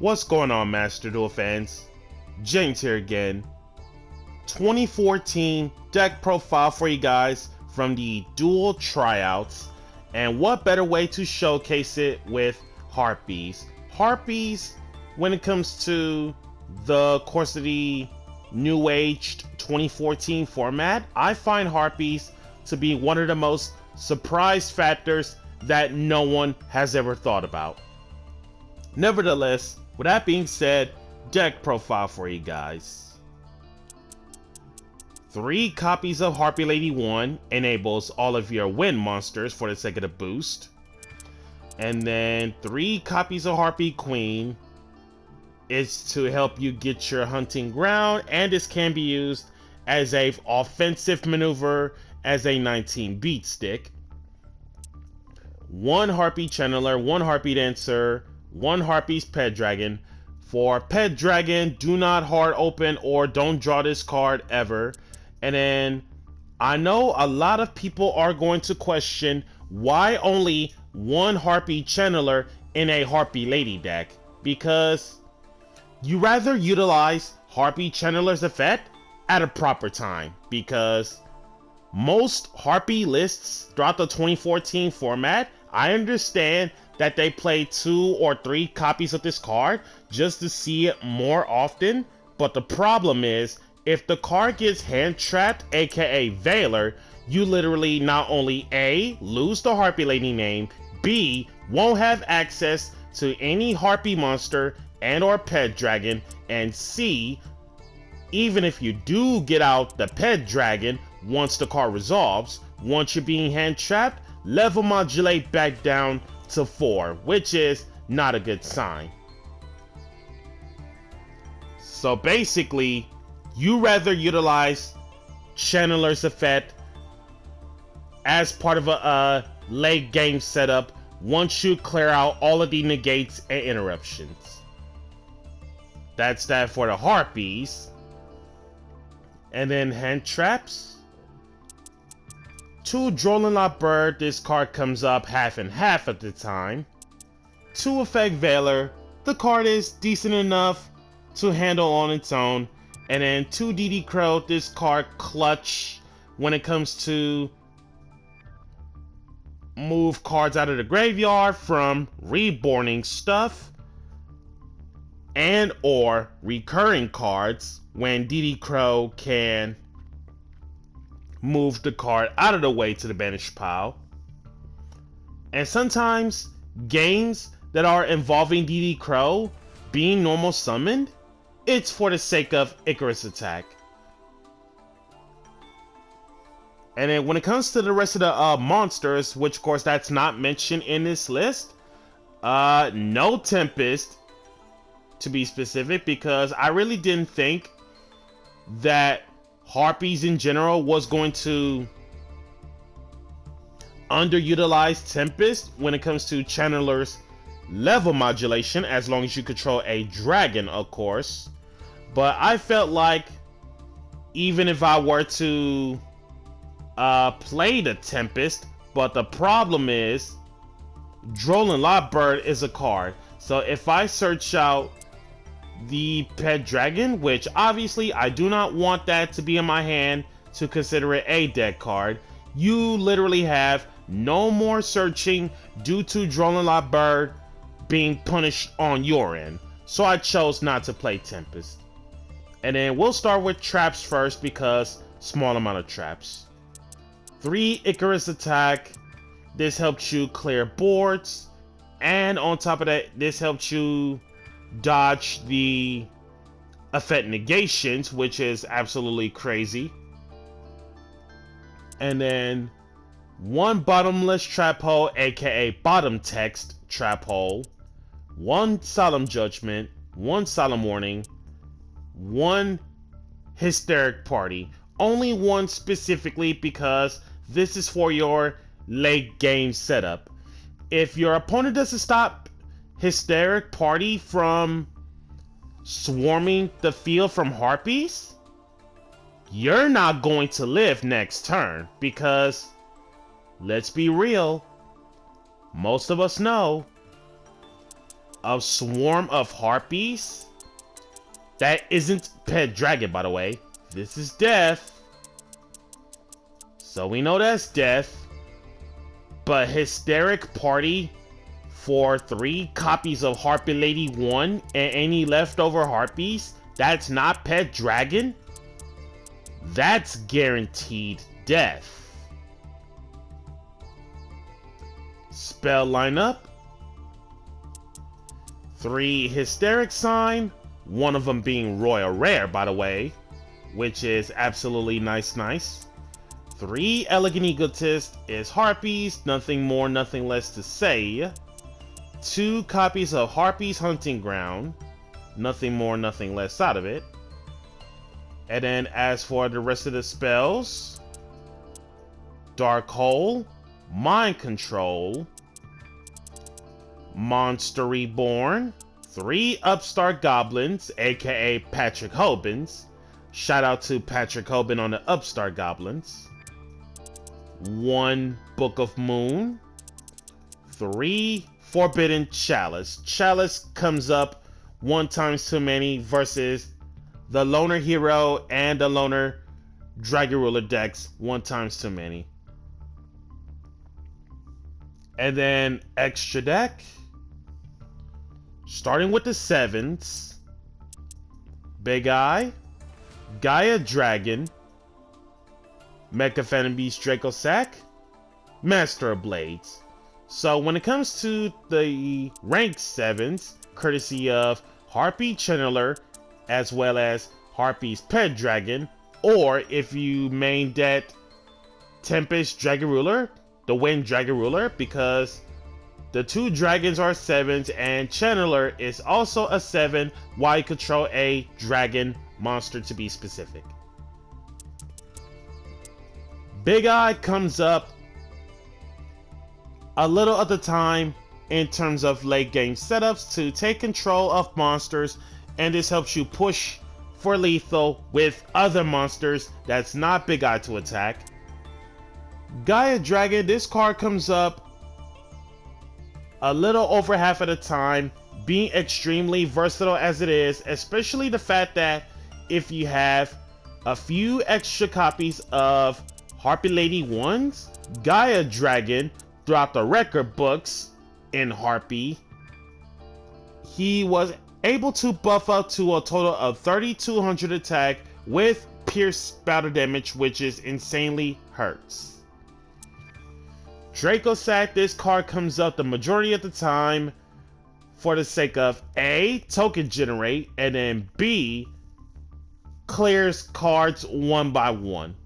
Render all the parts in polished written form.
What's going on, Master Duel fans? James here again. 2014 deck profile for you guys from the Duel tryouts. And what better way to showcase it with Harpies? Harpies, when it comes to the course of the new aged 2014 format, I find Harpies to be one of the most surprise factors that no one has ever thought about. Nevertheless, with that being said, deck profile for you guys. 3 copies of Harpie Lady 1 enables all of your wind monsters for the sake of the boost. And then 3 copies of Harpie Queen is to help you get your hunting ground, and this can be used as a offensive maneuver as a 19 beat stick. 1 Harpie Channeler, 1 Harpie Dancer, 1 Harpie's Pet Dragon. For Pet Dragon, do not hard open or don't draw this card ever. And then I know a lot of people are going to question why only 1 Harpie Channeler in a Harpie Lady deck, because you rather utilize Harpie Channeler's effect at a proper time, because most Harpie lists throughout the 2014 format, I understand that they play 2 or 3 copies of this card just to see it more often, but the problem is, if the card gets hand trapped, aka Veiler, you literally not only A, lose the Harpie Lady name, B, won't have access to any Harpie monster and or Pet Dragon, and C, even if you do get out the Pet Dragon once the card resolves, once you're being hand trapped, level modulate back down to 4, which is not a good sign. So basically, you rather utilize Channeler's effect as part of a late game setup once you clear out all of the negates and interruptions. That's that for the Harpies. And then hand traps. 2 Drolling Lot Bird, this card comes up half and half at the time. 2 Effect Veiler, the card is decent enough to handle on its own. And then 2 DD Crow, this card clutch when it comes to move cards out of the graveyard from reborning stuff and or recurring cards when DD Crow can move the card out of the way to the banished pile. And sometimes games that are involving DD Crow being normal summoned, it's for the sake of Icarus attack. And then when it comes to the rest of the monsters, which of course that's not mentioned in this list, no Tempest to be specific, because I really didn't think that Harpies in general was going to underutilize Tempest when it comes to Channeler's level modulation, as long as you control a dragon, of course. But I felt like even if I were to play the Tempest, but the problem is Drolling Lot Bird is a card. So if I search out the Pet Dragon, which obviously I do not want that to be in my hand to consider it a deck card, you literally have no more searching due to Drolling Lot Bird being punished on your end. So I chose not to play Tempest. And then we'll start with traps first, because small amount of traps. 3 Icarus attack. This helps you clear boards, and on top of that, this helps you dodge the effect negations, which is absolutely crazy. And then 1 bottomless trap hole, aka bottom text trap hole. 1 solemn judgment, 1 solemn warning, 1 hysteric party. Only 1 specifically, because this is for your late game setup. If your opponent doesn't stop hysteric party from swarming the field from Harpies, you're not going to live next turn, because let's be real, most of us know a swarm of harpies. That isn't Pet Dragon, by the way. This is death. So we know that's death. But Hysteric Party for 3 copies of Harpie Lady 1 and any leftover harpies. That's not Pet Dragon. That's guaranteed death. Spell lineup. 3 Hysteric Sign. One of them being Royal Rare, by the way, which is absolutely nice. 3 Elegant Egotist is Harpies, nothing more, nothing less to say. 2 copies of Harpie's Hunting Ground, nothing more, nothing less out of it. And then as for the rest of the spells, Dark Hole, Mind Control, Monster Reborn, 3 Upstart Goblins, aka Patrick Hobins. Shout out to Patrick Hoban on the Upstart Goblins. 1 Book of Moon. 3 Forbidden Chalice. Chalice comes up 1 times too many versus the Loner Hero and the Loner Dragon Ruler decks 1 times too many. And then extra deck. Starting with the 7s. Big Eye, Gaia Dragon, Mecha Phantom Beast Draco Sack, Master of Blades. So when it comes to the ranked 7s, courtesy of Harpie Channeler, as well as Harpie's Pet Dragon, or if you main that Tempest Dragon Ruler, the Wind Dragon Ruler, because the 2 dragons are 7s and Channeler is also a 7 while you control a dragon monster to be specific. Big Eye comes up a little at a time in terms of late game setups to take control of monsters, and this helps you push for lethal with other monsters that's not Big Eye to attack. Gaia Dragon, this card comes up a little over half of the time, being extremely versatile as it is, especially the fact that if you have a few extra copies of Harpie Lady 1s, Gaia Dragon, throughout the record books in Harpie, he was able to buff up to a total of 3200 attack with pierce battle damage, which is insanely hurts. Draco Sack, this card comes up the majority of the time for the sake of A, token generate, and then B, clears cards 1 by 1.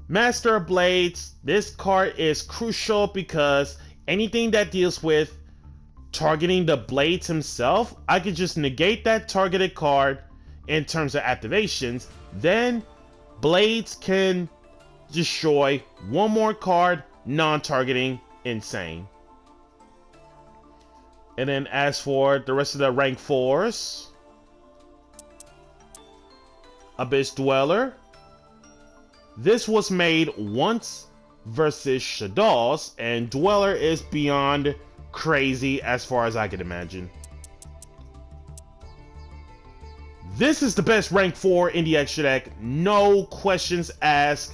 Master of Blades, this card is crucial because anything that deals with targeting the Blades himself, I can just negate that targeted card in terms of activations, then Blades can destroy 1 more card, non-targeting, insane. And then as for the rest of the rank 4s, Abyss Dweller, this was made once versus Shadow's, and Dweller is beyond crazy as far as I can imagine. This is the best rank 4 in the extra deck, no questions asked,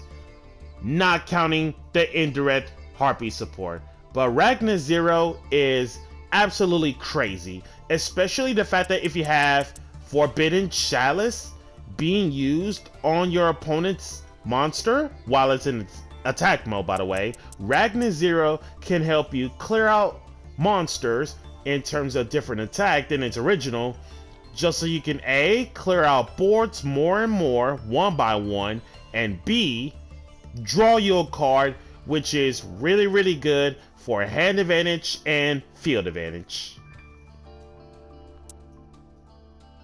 not counting the indirect Harpie support. But Ragnar Zero is absolutely crazy, especially the fact that if you have Forbidden Chalice being used on your opponent's monster while it's in attack mode, by the way, Ragnar Zero can help you clear out monsters in terms of different attack than its original, just so you can A, clear out boards more and more, 1 by 1, and B, draw you a card, which is really good for hand advantage and field advantage.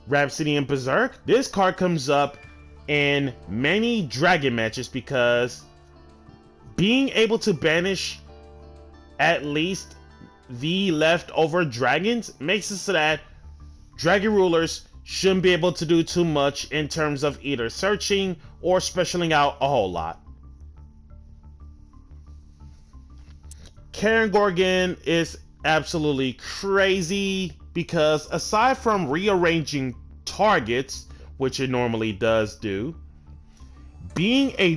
Rhapsody and Berserk, this card comes up in many dragon matches because being able to banish at least the leftover dragons makes it so that dragon rulers shouldn't be able to do too much in terms of either searching or specialing out a whole lot. Karen Gorgon is absolutely crazy because aside from rearranging targets, which it normally does do, being a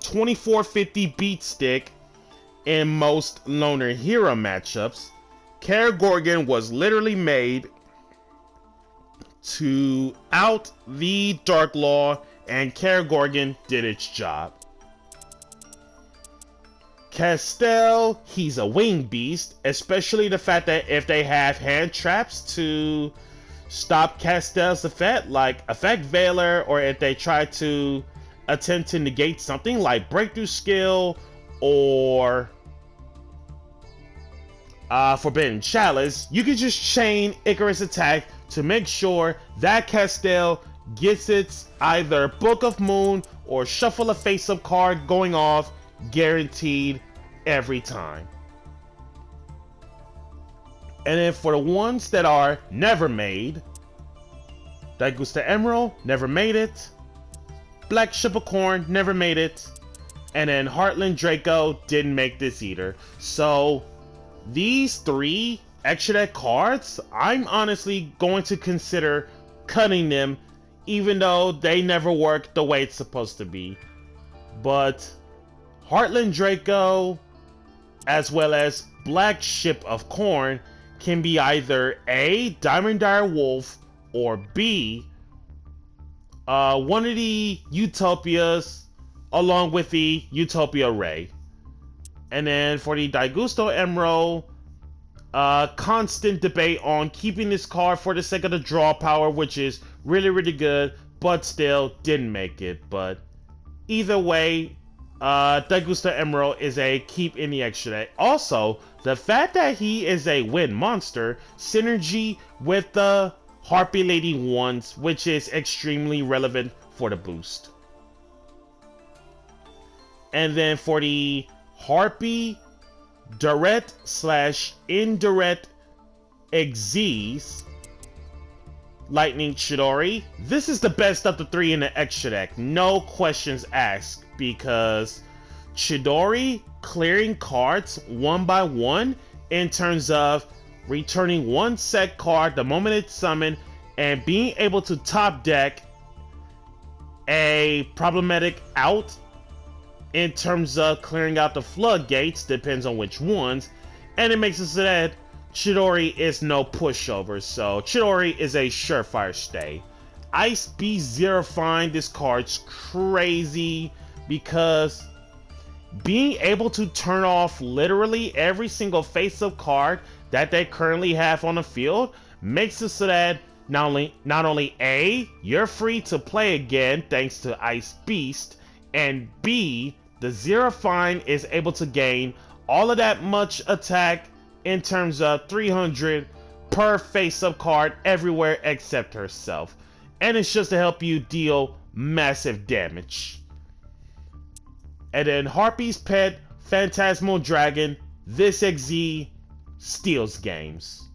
2450 beat stick in most loner hero matchups, Kergorgan was literally made to out the Dark Law, and Kergorgan did its job. Castell, he's a wing beast, especially the fact that if they have hand traps to stop Castell's effect, like Effect Veiler, or if they try to attempt to negate something like Breakthrough Skill or Forbidden Chalice, you can just chain Icarus attack to make sure that Castell gets its either Book of Moon or Shuffle a Face-Up card going off, guaranteed every time. And then for the ones that are never made, Daigusta Emerald never made it, Black Shippercorn never made it, and then Heartland Draco didn't make this either. So these three extra deck cards, I'm honestly going to consider cutting them, even though they never work the way it's supposed to be. But Heartland Draco, as well as Black Ship of Corn, can be either A, Diamond Dire Wolf, or B, one of the Utopias along with the Utopia Ray. And then for the Daigusto Emerald, constant debate on keeping this card for the sake of the draw power, which is really, really good, but still didn't make it. But either way, Daigusta Emerald is a keep in the extra deck. Also, the fact that he is a wind monster, synergy with the Harpie Lady ones, which is extremely relevant for the boost. And then for the Harpie direct / indirect Xyz Lightning Chidori, this is the best of the three in the extra deck, no questions asked, because Chidori clearing cards one by one in terms of returning one set card the moment it's summoned, and being able to top deck a problematic out in terms of clearing out the floodgates, depends on which ones, and it makes it so that Chidori is no pushover, so Chidori is a surefire stay. Ice Beast Zerifying this card's crazy because being able to turn off literally every single face-up card that they currently have on the field makes it so that not only A, you're free to play again thanks to Ice Beast, and B, the Zerifying is able to gain all of that much attack in terms of 300 per face-up card everywhere except herself. And it's just to help you deal massive damage. And then Harpie's pet, Phantasmal Dragon, this XZ steals games.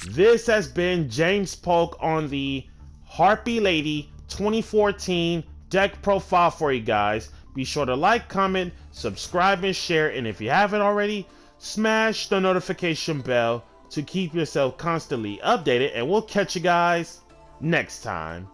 This has been James Polk on the Harpie Lady 2014 deck profile for you guys. Be sure to like, comment, subscribe, and share. And if you haven't already, smash the notification bell to keep yourself constantly updated. And we'll catch you guys next time.